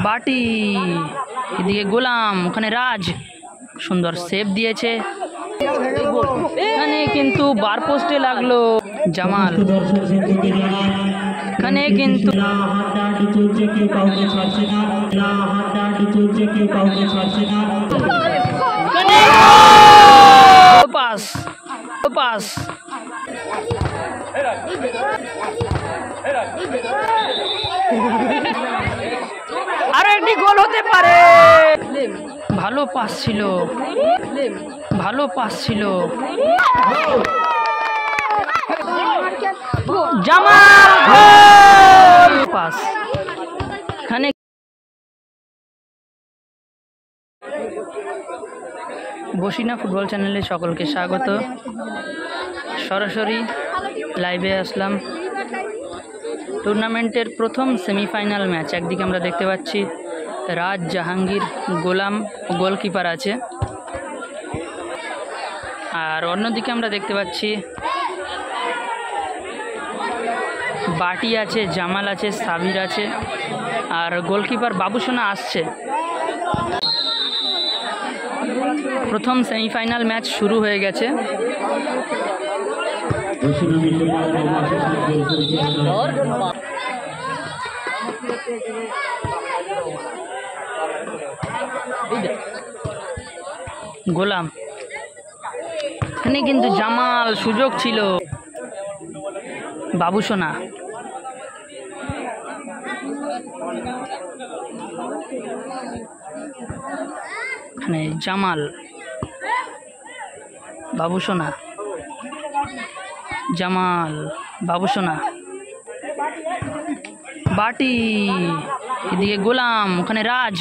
বাটি, এদিকে গোলাম, ওখানে রাজ সুন্দর সেভ দিয়েছে। এখানে কিন্তু বার পোস্টে লাগলো জামাল। এখানে কিন্তু পাস পাস, আরো একটি গোল হতে পারে। ভালো পাস ছিল, ভালো পাস ছিল। জামাল গোল পাস। এখানে বসিনা ফুটবল চ্যানেলে সকলকে স্বাগত। সরাসরি লাইভে আসলাম। টুর্নামেন্টের প্রথম সেমিফাইনাল ম্যাচ। একদিকে আমরা দেখতে পাচ্ছি রাজ, জাহাঙ্গীর, গোলাম গোলকিপার আছে, আর অন্যদিকে আমরা দেখতে পাচ্ছি বাটি আছে, জামাল আছে, সাবির আছে, আর গোলকিপার বাবুসোনা আসছে। প্রথম সেমিফাইনাল ম্যাচ শুরু হয়ে গেছে। গোলাম, এখানে কিন্তু জামাল, সুযোগ ছিল। বাবুসোনা, এখানে জামাল, বাবুসোনা, জামাল, বাবুসোনা, বাটি, এদিকে গোলাম, ওখানে রাজ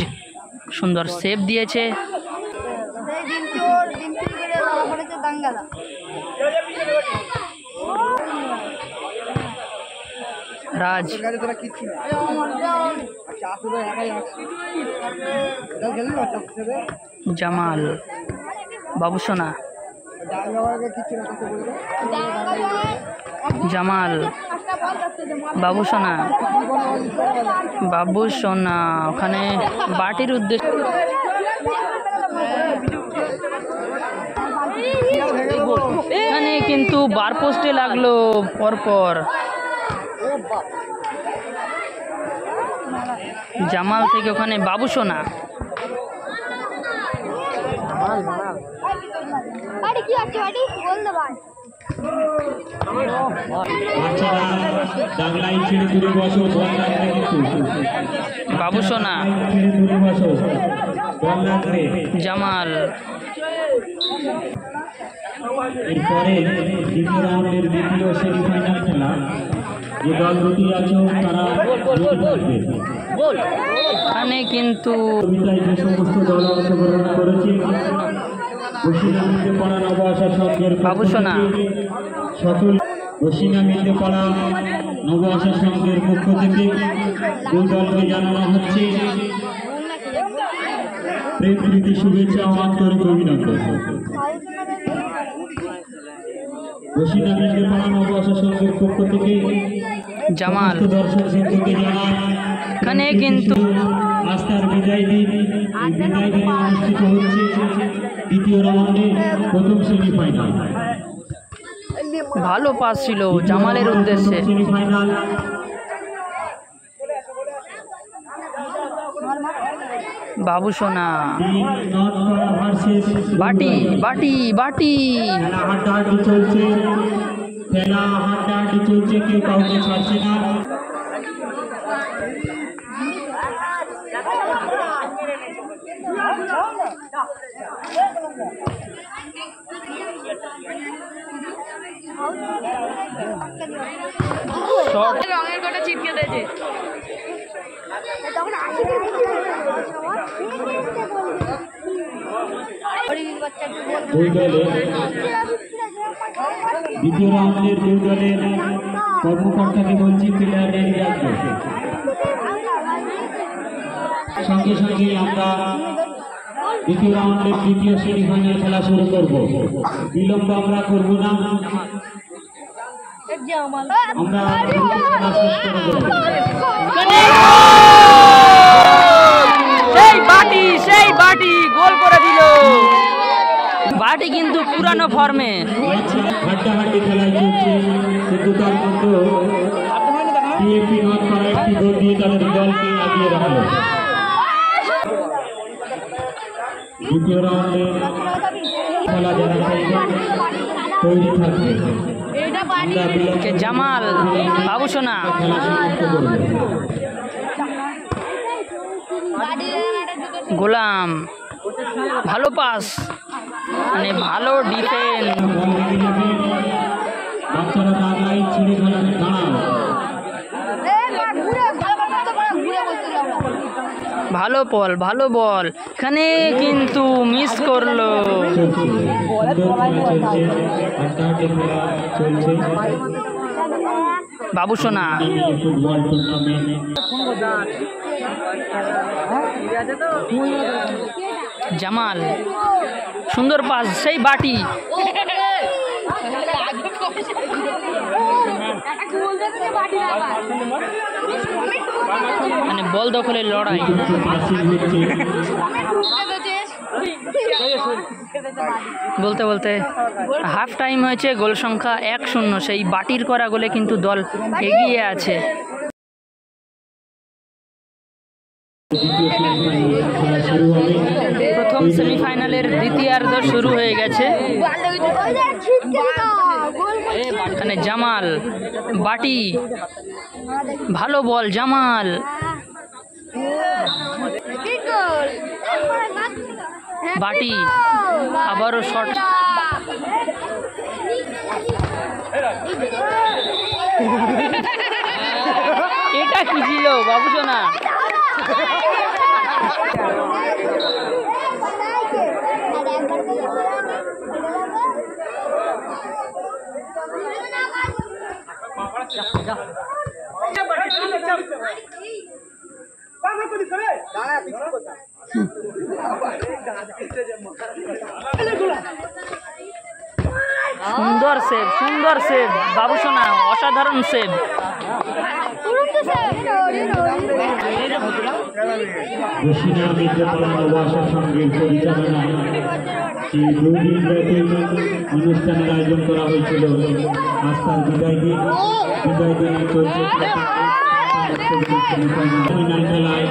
সুন্দর সেভ দিয়েছে। রাজ, জামাল, বাবুসোনা, জামাল, বাবুসোনা, বাবুসোনা, ওখানে বাটির উদ্দেশ্য। এখানে কিন্তু বার পোস্টে লাগলো পরপর। জামাল থেকে ওখানে বাবুসোনা। বাবুসোনা, জামাল। এরপরে দ্বিতীয় রাউন্ডের দ্বিতীয় সেমিফাইনাল খেলা, যে দল দুটি আছে তারা এখানে কিন্তু যে সমস্ত দল অংশগ্রহণ করেছে, বসিনা মিলতে পাড়া নব আশা সংঘের বাবুসোনা, সকল বসিনা মিলতে পাড়া নব আশা সংঘের পক্ষ থেকে দুই দলকে জানানো হচ্ছে প্রেম প্রীতি, শুভেচ্ছা ও আন্তরিক অভিনন্দন। বসিনা মিলতে পাড়া নব আশা সংঘের পক্ষ থেকে জামাল, দর্শক সিন্ধুকে জানায় এখানে কিন্তু আস্থার বিদায় দিন। এই বিদায় দিনে অনুষ্ঠিত হচ্ছে দ্বিতীয় রাউন্ডে প্রথম সেমিফাইনাল। ভালো পাস ছিল জামালের উদ্দেশ্যে। সেমিফাইনাল বাবুসোনা, বাটি, বাটি, বাটি, হাড্ডাহাড্ডি চলছে, খেলা হাড্ডাহাড্ডি চলছে, কেউ কাউকে ছাড়ছে না। রঙের গোটা ছিটকে দিয়েছে। দুই দলে দ্বিতীয় রাউন্ডের দুই দলের কর্মকর্তাকে বলছি প্লেয়ার রেডি রাখবে। সঙ্গে সঙ্গে আমরা দ্বিতীয় রাউন্ডের তৃতীয় সেমিফাইনাল খেলা শুরু করব। বিলম্ব আমরা করব না, আমরা খেলা শেষ করে দেব। में হাড্ডাহাড্ডি খেলায় চলছে, কিন্তু তার মধ্যেও টিএপি নট করা একটি গোল দিয়ে তাদের দলকে এগিয়ে রাখলো। দ্বিতীয় রাউন্ডে খেলা যারা খেলবে তৈরি থাকবে। के জামাল বাবুসোনা খেলা শুরু করবে। গোলাম ভালো পাস, মানে ভালো ডিফেন্স, বল লেগে যাবে, বাচ্চারা তার লাইন ছিঁড়ে খেলা দাঁড়াও। ভালো বল ভালো বল, এখানে কিন্তু মিস করলো। চলছে সুন্দর খেলা চলছে, হাড্ডাহাড্ডি খেলা চলছে। বাবুসোনা মিনি ফুটবল টুর্নামেন্ট জামাল সুন্দর পাস, সেই বাটি, মানে বল দখলের লড়াই। কিন্তু পাসিং হচ্ছে। বলতে বলতে হাফ টাইম হয়েছে, গোল সংখ্যা 1-0। সেই বাটির করা গোলে কিন্তু দল এগিয়ে আছে। দ্বিতীয় সেমিফাইনাল খেলা শুরু হবে। প্রথম সেমিফাইনালের দ্বিতীয়ার্ধ শুরু হয়ে গেছে। এখানে জামাল বাটি, ভালো বল জামাল, বাটি আবারও শট, এটা কি ছিল বাবুসোনা? সুন্দর সেভ, সুন্দর সেভ বাবুসোনা, অসাধারণ সেভ। বসিনা মির্জাপাড়া নবাসা সঙ্গের পরিচালনায় এই 2 দিন ব্যাপী অনুষ্ঠানের আয়োজন করা হয়েছিল। আস্থার বিদায় দিন চলছে সেমিফাইনাল খেলায়।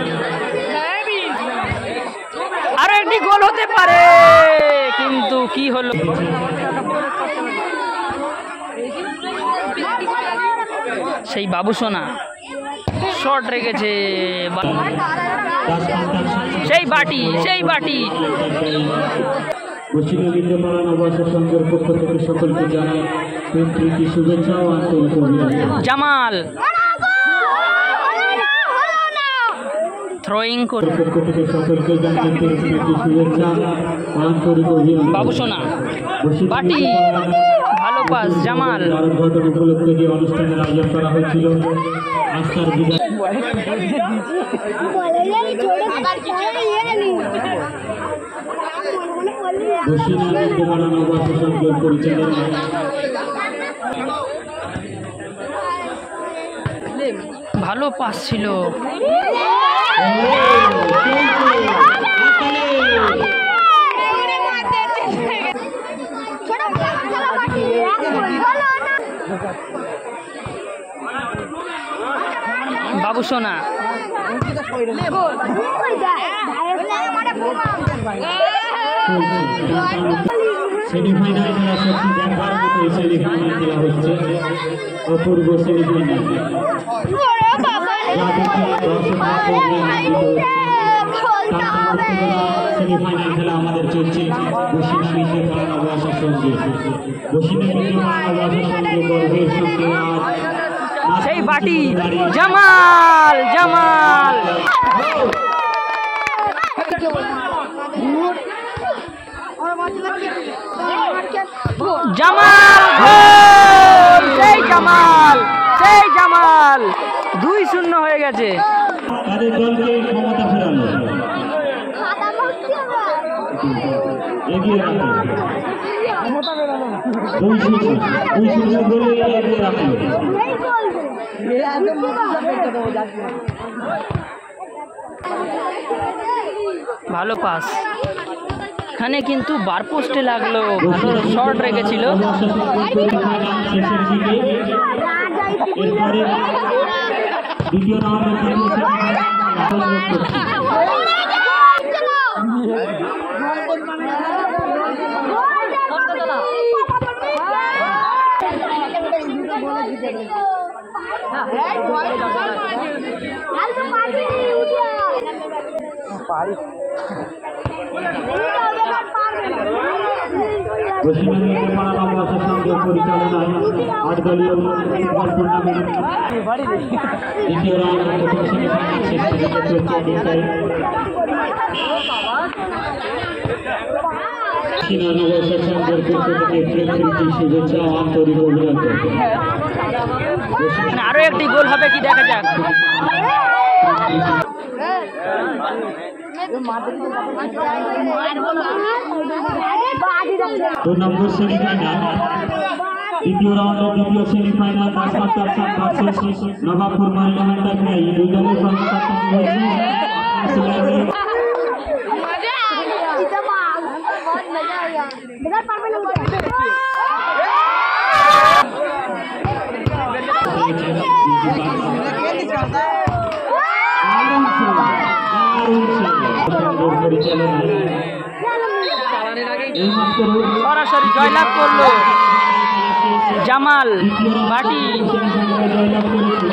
আরো একটি গোল হতে পারে, কিন্তু কি হলো? সেই বাবুসোনা শট রেখেছে, সেই বাটি, সেই বাটি। বসিনা মির্জাপাড়া নবাসা সঙ্গের পক্ষ থেকে সকলকে জানাই প্রীতি শুভেচ্ছা ও আন্তরিক অভিনন্দন। জামাল থ্রোয়িং করে, পক্ষ থেকে সকলকে জানাই প্রীতি শুভেচ্ছা ও আন্তরিক অভিনন্দন। বাবুসোনা বসিনা বাটি, মির্জাপাড়া ভালো পাস জামাল। ভারত গঠন উপলক্ষে যে অনুষ্ঠানের আয়োজন করা হয়েছিল, আস্থার বিদায় বসিনা মির্জাপাড়া নবাসা সঙ্গের পরিচালনায় ভালো পাস ছিল, বাবুসোনা সেমিফাইনাল খেলা সত্যি দেখার মতো সেমিফাইনাল খেলা হচ্ছে, অপূর্ব সেমিফাইনাল সেমিফাইনাল খেলা আমাদের চলছে বসিনা মির্জাপাড়া নবাসা সঙ্গে। বসিনা মির্জাপাড়া নবাসা সঙ্গে গর্বের সঙ্গে আজ সেই বাটি জামাল, জামাল জামাল গোল, সেই জামাল, সেই জামাল। 2-0 হয়ে গেছে। তাদের দলকে ক্ষমতা ফেরানো, এগিয়ে রাখলো, 2-0 গোলে এগিয়ে রাখলো। ভালো পাস, এখানে কিন্তু বার পোস্টে লাগলো, ভালো শর্ট রেখেছিল। শেষের দিকে এরপরে দ্বিতীয় রাউন্ডে পশ্চিমবঙ্গের পাড়া নববর্ষের সঙ্গে পরিচালনায় ৮ দলীয় ফুটবল টুর্নামেন্ট দ্বিতীয় রাউন্ডের প্রথম সেমিফাইনাল শেষের দিকে চলছে তিনটায়। চীনা নববর্ষের সঙ্গের পক্ষ থেকে প্রীতি শুভেচ্ছা ও আন্তরিক অভিনন্দন। আরো একটি গোল হবে কি দেখা যাক। 2 নম্বর সেমিফাইনাল দ্বিতীয় রাউন্ডের দ্বিতীয় সেমিফাইনাল ভার্সেস নবাবপুর মহিলা এই দুই দলের সরাসরি জয়লাভ করলো জামাল বাটি। জয়লাভ করেছে